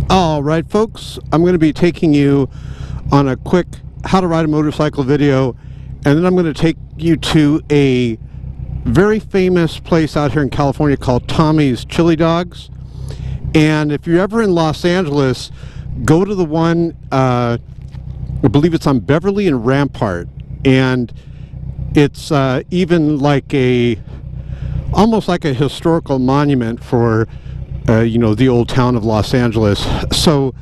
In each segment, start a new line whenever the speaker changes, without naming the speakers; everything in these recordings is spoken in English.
All right, folks, I'm going to be taking you on a quick how to ride a motorcycle video, and then I'm going to take you to a very famous place out here in California called Tommy's Chili Dogs. And if you're ever in Los Angeles, go to the one, I believe it's on Beverly and Rampart, and it's even like almost like a historical monument for you know, the old town of Los Angeles, so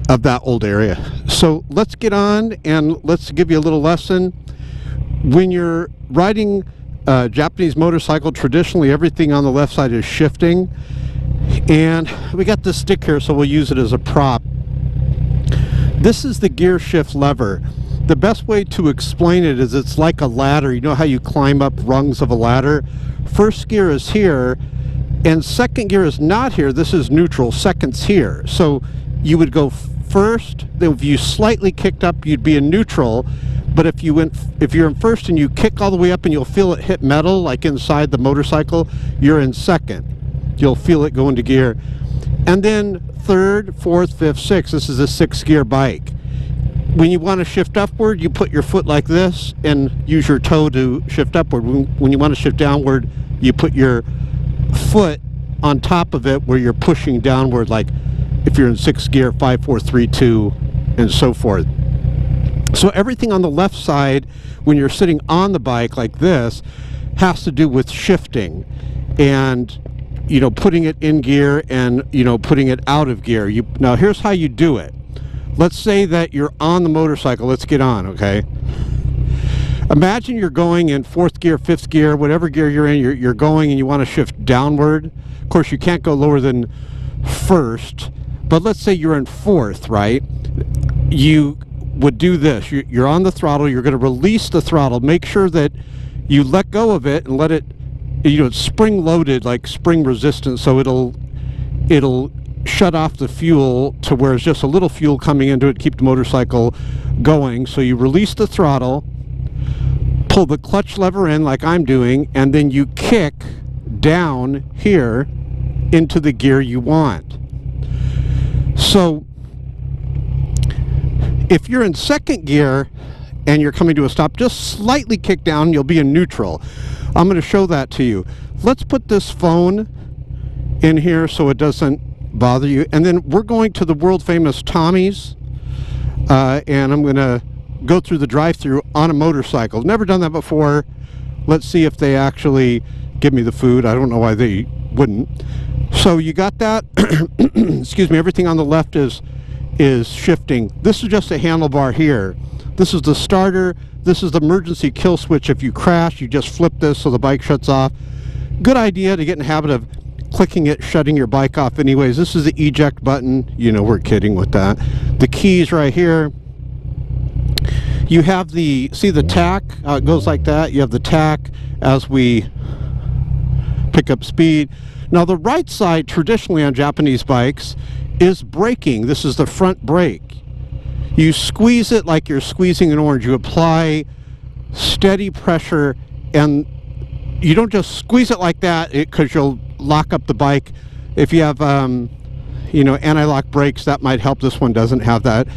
of that old area. So let's get on and let's give you a little lesson. When you're riding a Japanese motorcycle, traditionally everything on the left side is shifting, and we got this stick here, so we'll use it as a prop. This is the gear shift lever. The best way to explain it is it's like a ladder. You know how you climb up rungs of a ladder? First gear is here, and second gear is not here. This is neutral. Second's here. So you would go first, then if you slightly kicked up, you'd be in neutral. But if you're in first and you kick all the way up and you'll feel it hit metal, like inside the motorcycle, you're in second. You'll feel it go into gear. And then third, fourth, fifth, sixth. This is a 6-gear bike. When you want to shift upward, you put your foot like this and use your toe to shift upward. When you want to shift downward, you put your foot on top of it where you're pushing downward, like if you're in 6th gear, 5, 4, 3, 2, and so forth. So everything on the left side, when you're sitting on the bike like this, has to do with shifting and, you know, putting it in gear and, you know, putting it out of gear. Now here's how you do it. Let's say that you're on the motorcycle. Let's get on, okay? Imagine you're going in 4th gear, 5th gear, whatever gear you're in, you're going and you want to shift downward. Of course, you can't go lower than 1st, but let's say you're in 4th, right? You would do this. You're on the throttle. You're going to release the throttle. Make sure that you let go of it and let it, you know, it's spring loaded, like spring resistant, so it'll shut off the fuel to where it's just a little fuel coming into it to keep the motorcycle going. So you release the throttle, pull the clutch lever in like I'm doing, and then you kick down here into the gear you want. So if you're in 2nd gear and you're coming to a stop, just slightly kick down, you'll be in neutral. I'm going to show that to you. Let's put this phone in here so it doesn't bother you, and then we're going to the world famous Tommy's, and I'm going to go through the drive-through on a motorcycle. Never done that before. Let's see if they actually give me the food. I don't know why they wouldn't. So you got that. Excuse me. Everything on the left is shifting. This is just a handlebar here. This is the starter. This is the emergency kill switch. If you crash, you just flip this so the bike shuts off. Good idea to get in the habit of clicking it, shutting your bike off anyways. This is the eject button. You know, we're kidding with that. The keys right here. You have see the tack, how it goes like that. You have the tack as we pick up speed. Now the right side, traditionally on Japanese bikes, is braking. This is the front brake. You squeeze it like you're squeezing an orange. You apply steady pressure, and you don't just squeeze it like that because you'll lock up the bike. If you have you know, anti-lock brakes, that might help. This one doesn't have that,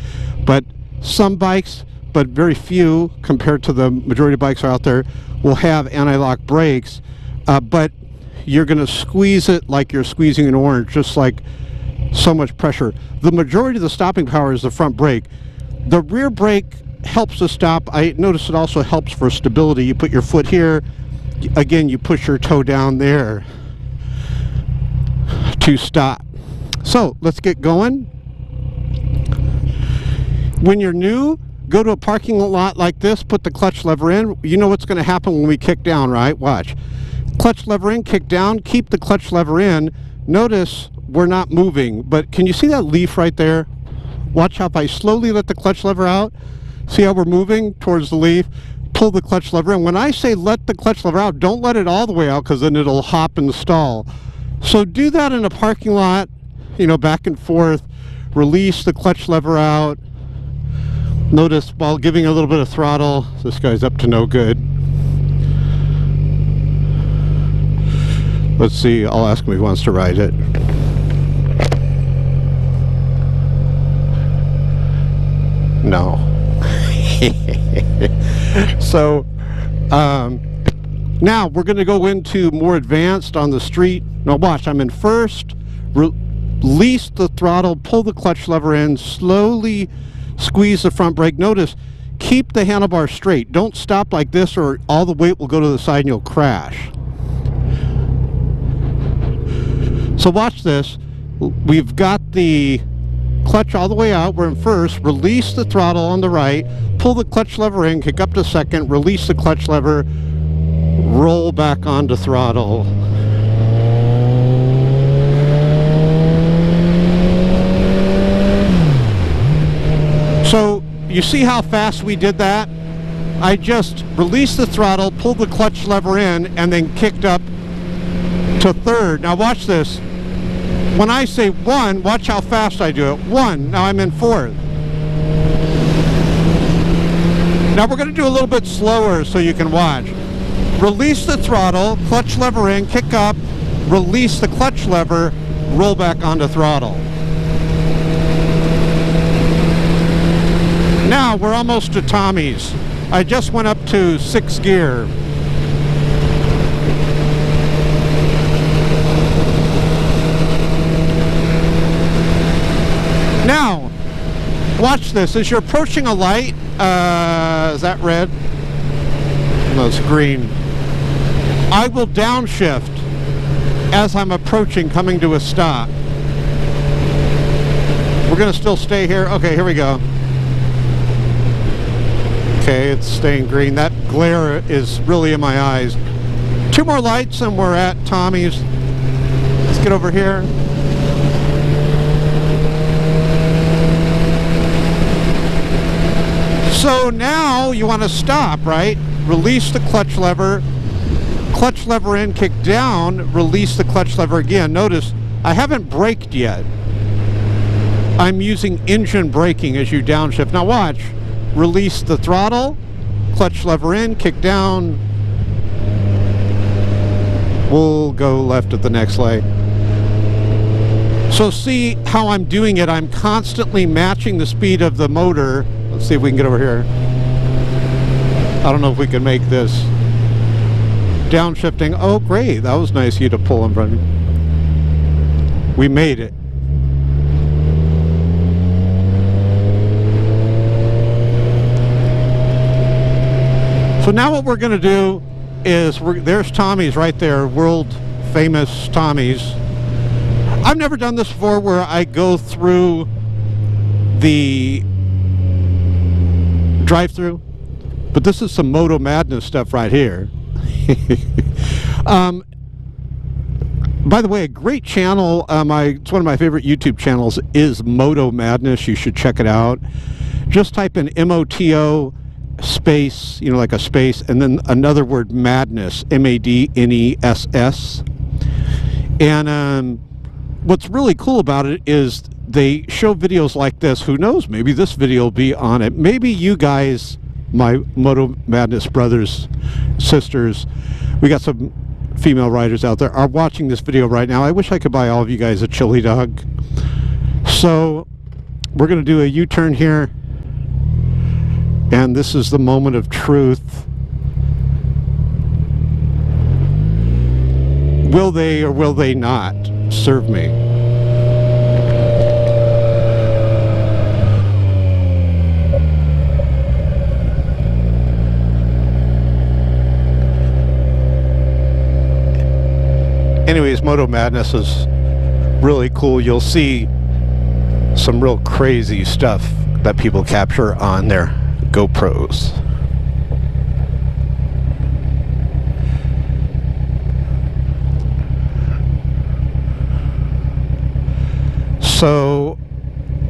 but some bikes, but very few compared to the majority of bikes out there, will have anti-lock brakes, but you're going to squeeze it like you're squeezing an orange, just like so much pressure. The majority of the stopping power is the front brake. The rear brake helps to stop. I notice it also helps for stability. You put your foot here, again you push your toe down there to stop. So let's get going. When you're new, go to a parking lot like this, put the clutch lever in. You know what's going to happen when we kick down, right? Watch. Clutch lever in, kick down, keep the clutch lever in. Notice we're not moving, but can you see that leaf right there? Watch how if I slowly let the clutch lever out, see how we're moving towards the leaf? Pull the clutch lever in. When I say let the clutch lever out, don't let it all the way out because then it'll hop and stall. So do that in a parking lot, you know, back and forth. Release the clutch lever out. Notice while giving a little bit of throttle, this guy's up to no good. Let's see, I'll ask him if he wants to ride it. No. So, now we're going to go into more advanced on the street. Now watch, I'm in first. Release the throttle, pull the clutch lever in, slowly squeeze the front brake. Notice, keep the handlebar straight. Don't stop like this or all the weight will go to the side and you'll crash. So watch this. We've got the clutch all the way out. We're in first. Release the throttle on the right. Pull the clutch lever in, kick up to second. Release the clutch lever. Roll back onto throttle. So you see how fast we did that? I just released the throttle, pulled the clutch lever in, and then kicked up to third. Now watch this. When I say 1, watch how fast I do it. 1, now I'm in fourth. Now we're going to do a little bit slower so you can watch. Release the throttle, clutch lever in, kick up, release the clutch lever, roll back onto throttle. Now we're almost to Tommy's. I just went up to 6th gear. Now, watch this. As you're approaching a light, is that red? No, it's green. I will downshift as I'm approaching, coming to a stop. We're going to still stay here. Okay, here we go. Okay, it's staying green. That glare is really in my eyes. 2 more lights and we're at Tommy's. Let's get over here. So now you want to stop, right? Release the clutch lever in, kick down, release the clutch lever again. Notice I haven't braked yet. I'm using engine braking as you downshift. Now watch. Release the throttle, clutch lever in, kick down. We'll go left at the next light. So see how I'm doing it. I'm constantly matching the speed of the motor. Let's see if we can get over here. I don't know if we can make this. Downshifting. Oh, great. That was nice of you to pull in front of me. We made it. So now what we're going to do is, there's Tommy's right there, world famous Tommy's. I've never done this before where I go through the drive-through, but this is some Moto Madness stuff right here. By the way, a great channel, it's one of my favorite YouTube channels, is Moto Madness. You should check it out. Just type in MOTO space, you know, like a space, and then another word, madness, MADNESS. And what's really cool about it is they show videos like this. Who knows, maybe this video will be on it. Maybe you guys, my Moto Madness brothers, sisters, we got some female riders out there, are watching this video right now. I wish I could buy all of you guys a chili dog. So we're going to do a U-turn here. And this is the moment of truth. Will they or will they not serve me? Anyways, Moto Madness is really cool. You'll see some real crazy stuff that people capture on their GoPros. So,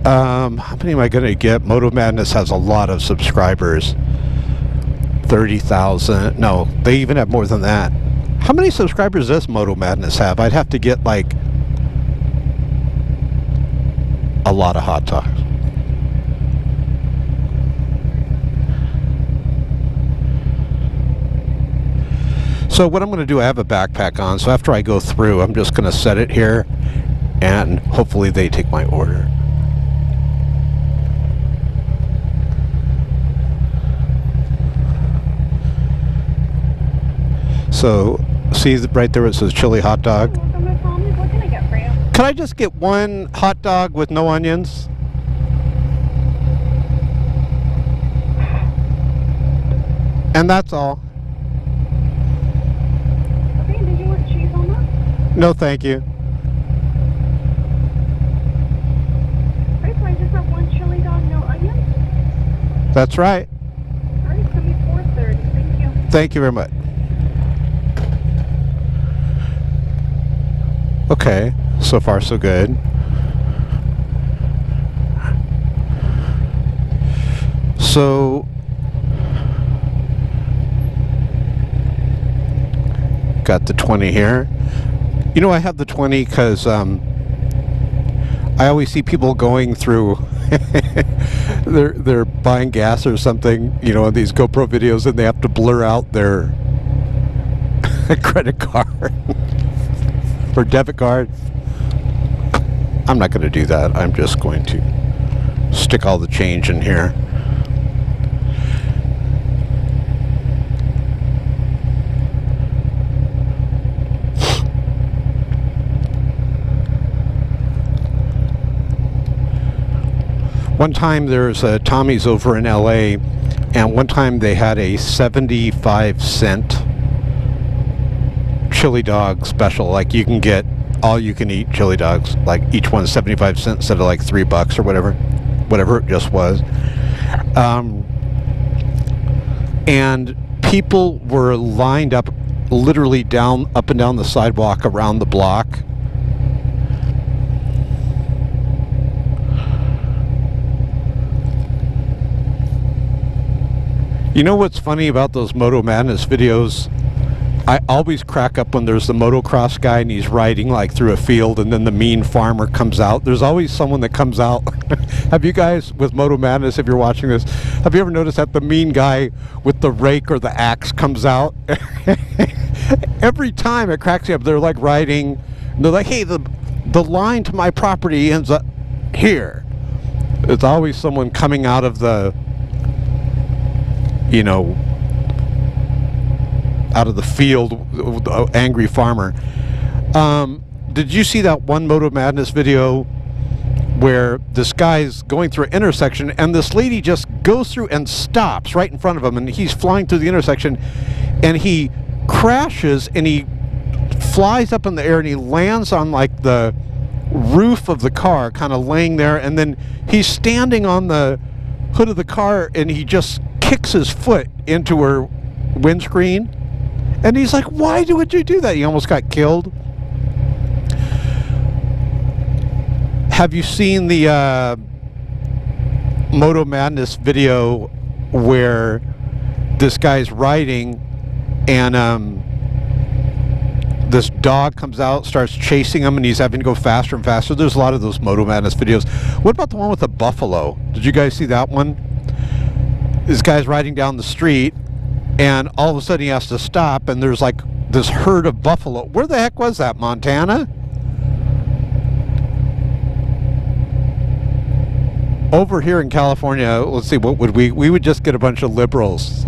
how many am I going to get? Moto Madness has a lot of subscribers. 30,000. No, they even have more than that. How many subscribers does Moto Madness have? I'd have to get like a lot of hot dogs. So what I'm going to do, I have a backpack on, so after I go through, I'm just going to set it here, and hopefully they take my order. So, see right there where it says chili hot dog?
Welcome to Tommy's. What can I get for you?
Can I just get one hot dog with no onions? And that's all.
Okay, did you want cheese on that?
No, thank you.
Alright, so I just have one chili dog, no onions.
That's right.
Alright, it's gonna be $4.30. Thank you.
Thank you very much. Okay, so far so good. So got the 20 here. You know, I have the 20 because I always see people going through they're buying gas or something, you know, in these GoPro videos, and they have to blur out their credit card or debit card. I'm not going to do that. I'm just going to stick all the change in here. One time there's a Tommy's over in LA, and one time they had a 75-cent chili dog special. Like, you can get all you can eat chili dogs, like each one's 75 cents instead of like $3 or whatever it just was. And people were lined up literally up and down the sidewalk around the block. You know what's funny about those Moto Madness videos? I always crack up when there's the motocross guy and he's riding like through a field, and then the mean farmer comes out. There's always someone that comes out. Have you guys, with Moto Madness, if you're watching this, have you ever noticed that the mean guy with the rake or the axe comes out? Every time it cracks me up. They're like riding, and they're like, hey, the line to my property ends up here. It's always someone coming out of the, you know, out of the field, angry farmer. Did you see that one Moto Madness video where this guy's going through an intersection and this lady just goes through and stops right in front of him, and he's flying through the intersection and he crashes and he flies up in the air and he lands on like the roof of the car, kind of laying there, and then he's standing on the hood of the car and he just kicks his foot into her windscreen. And he's like, why would you do that? He almost got killed. Have you seen the Moto Madness video where this guy's riding and this dog comes out, starts chasing him, and he's having to go faster and faster? There's a lot of those Moto Madness videos. What about the one with the buffalo? Did you guys see that one? This guy's riding down the street, and all of a sudden he has to stop, and there's like this herd of buffalo. Where the heck was that? Montana? Over here in California, let's see, what would we would just get a bunch of liberals.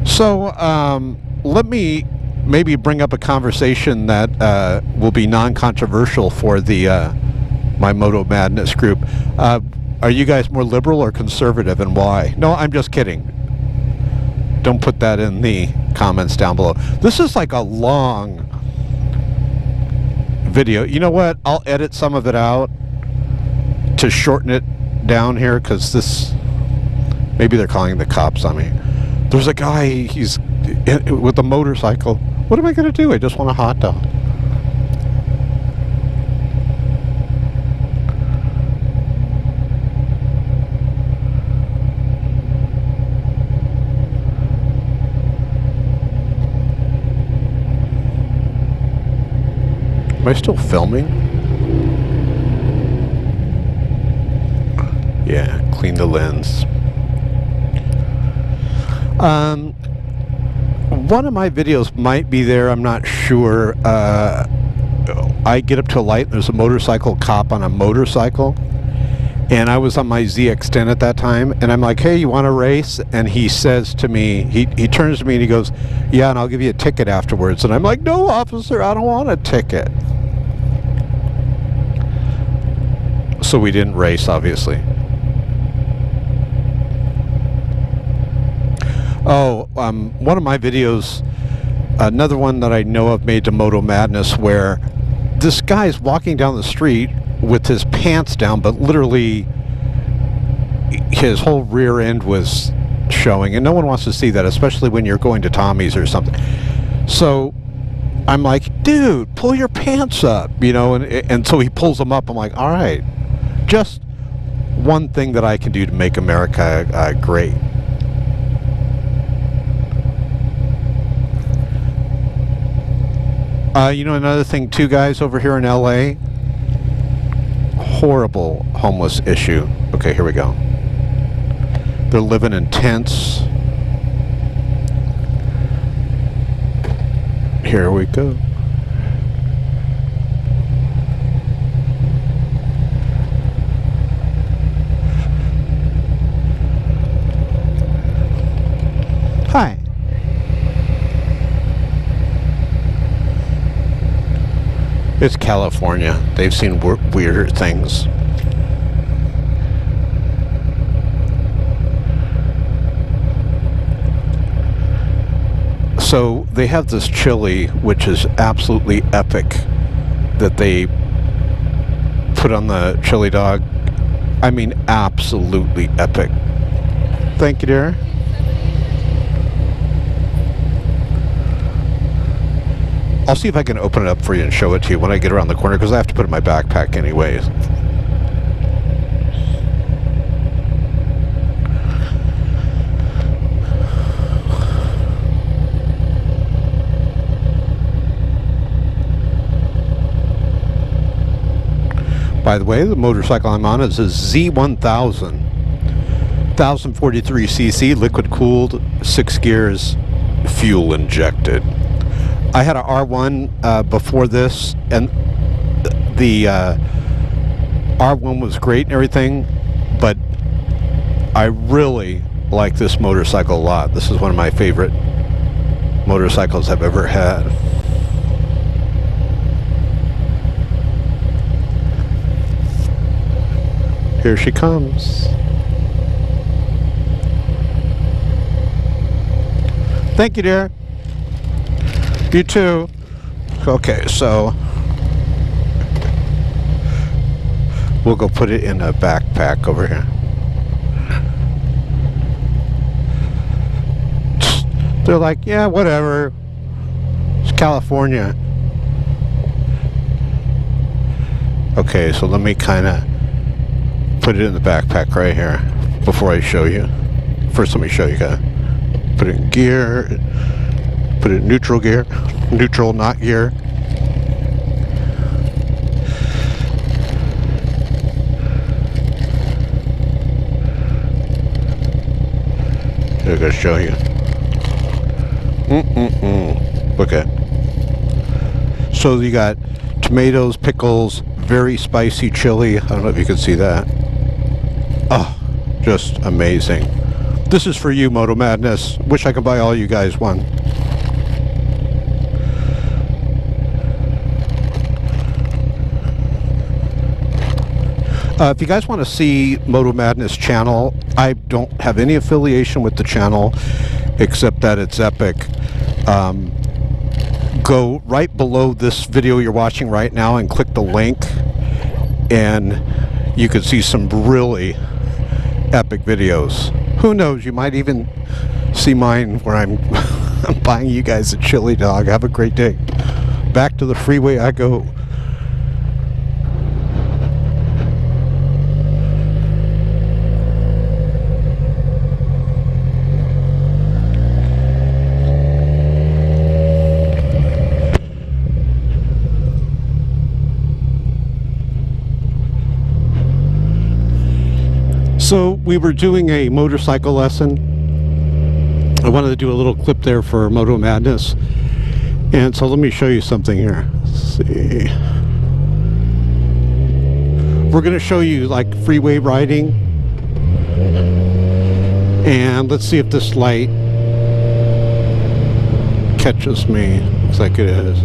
So let me maybe bring up a conversation that will be non-controversial for the my Moto Madness group. Are you guys more liberal or conservative, and why? No, I'm just kidding. Don't put that in the comments down below. This is like a long video. You know what? I'll edit some of it out to shorten it down here, because this, maybe they're calling the cops on me. There's a guy, he's with a motorcycle. What am I going to do? I just want a hot dog. Am I still filming? Yeah, clean the lens. One of my videos might be there, I'm not sure. I get up to a light, there's a motorcycle cop on a motorcycle, And I was on my ZX10 at that time, and I'm like, hey, you want to race? And he says to me, he turns to me and he goes, yeah, and I'll give you a ticket afterwards. And I'm like, no, officer, I don't want a ticket. So we didn't race, obviously. Oh, one of my videos, another one that I know of made to Moto Madness, where this guy's walking down the street with his pants down, but literally his whole rear end was showing, and no one wants to see that, especially when you're going to Tommy's or something. So I'm like, dude, pull your pants up, you know, and so he pulls them up. I'm like, all right, just one thing that I can do to make America great. You know, another thing too, guys, over here in LA, horrible homeless issue. Okay, here we go. They're living in tents. Here we go. Hi. It's California. They've seen weirder things. So they have this chili, which is absolutely epic, that they put on the chili dog. I mean, absolutely epic. Thank you, dear. I'll see if I can open it up for you and show it to you when I get around the corner, because I have to put it in my backpack anyways. By the way, the motorcycle I'm on is a Z1000. 1043cc, liquid cooled, 6 gears, fuel injected. I had an R1 before this, and the R1 was great and everything, but I really like this motorcycle a lot. This is one of my favorite motorcycles I've ever had. Here she comes. Thank you, dear. You too. Okay, so we'll go put it in a backpack over here. They're like, yeah, whatever. It's California. Okay, so let me kind of put it in the backpack right here before I show you. First, let me show you guys. Put it in gear. Put it in neutral gear. Neutral, not gear. Here, I'm gonna show you. Okay. So you got tomatoes, pickles, very spicy chili. I don't know if you can see that. Oh, just amazing. This is for you, Moto Madness. Wish I could buy all you guys one. If you guys want to see Moto Madness channel, I don't have any affiliation with the channel except that it's epic. Go right below this video you're watching right now and click the link, and you can see some really epic videos. Who knows, you might even see mine where I'm buying you guys a chili dog. Have a great day. Back to the freeway I go. So we were doing a motorcycle lesson. I wanted to do a little clip there for Moto Madness. And so let me show you something here. Let's see. we're going to show you like freeway riding. And let's see if this light catches me. Looks like it is.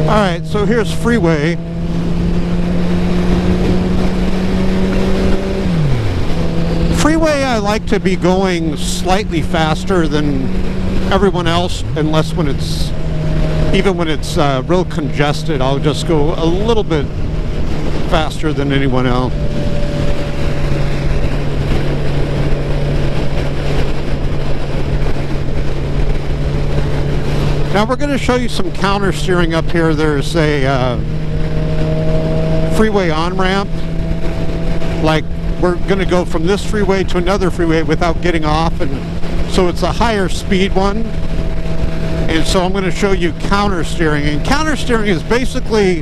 Alright, so here's freeway. Freeway, I like to be going slightly faster than everyone else, unless when it's, even when it's real congested, I'll just go a little bit faster than anyone else. Now we're going to show you some counter steering up here. There's a freeway on-ramp. Like, we're going to go from this freeway to another freeway without getting off, and so it's a higher speed one. And so I'm going to show you counter steering. And counter steering is basically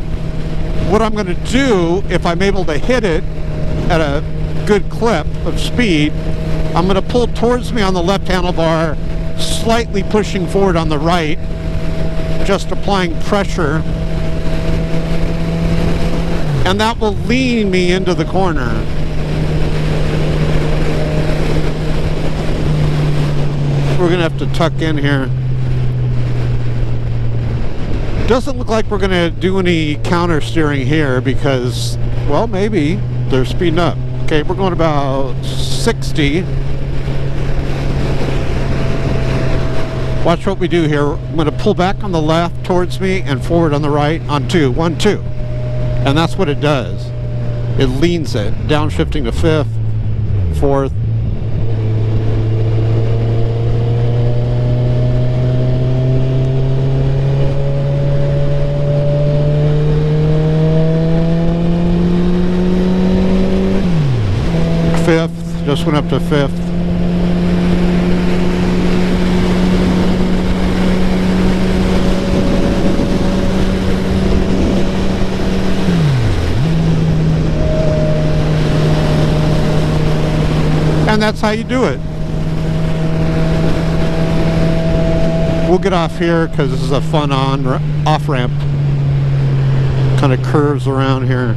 what I'm going to do if I'm able to hit it at a good clip of speed. I'm going to pull towards me on the left handlebar, slightly pushing forward on the right, just applying pressure, and that will lean me into the corner. We're gonna have to tuck in here. Doesn't look like we're going to do any counter steering here because, well, maybe they're speeding up. Okay, we're going about 60. Watch what we do here. I'm going to pull back on the left towards me and forward on the right on 2. 1, 2. And that's what it does. It leans it. Downshifting to 5th, 4th. Fifth, just went up to 5th. And that's how you do it. We'll get off here because this is a fun off ramp. Kind of curves around here.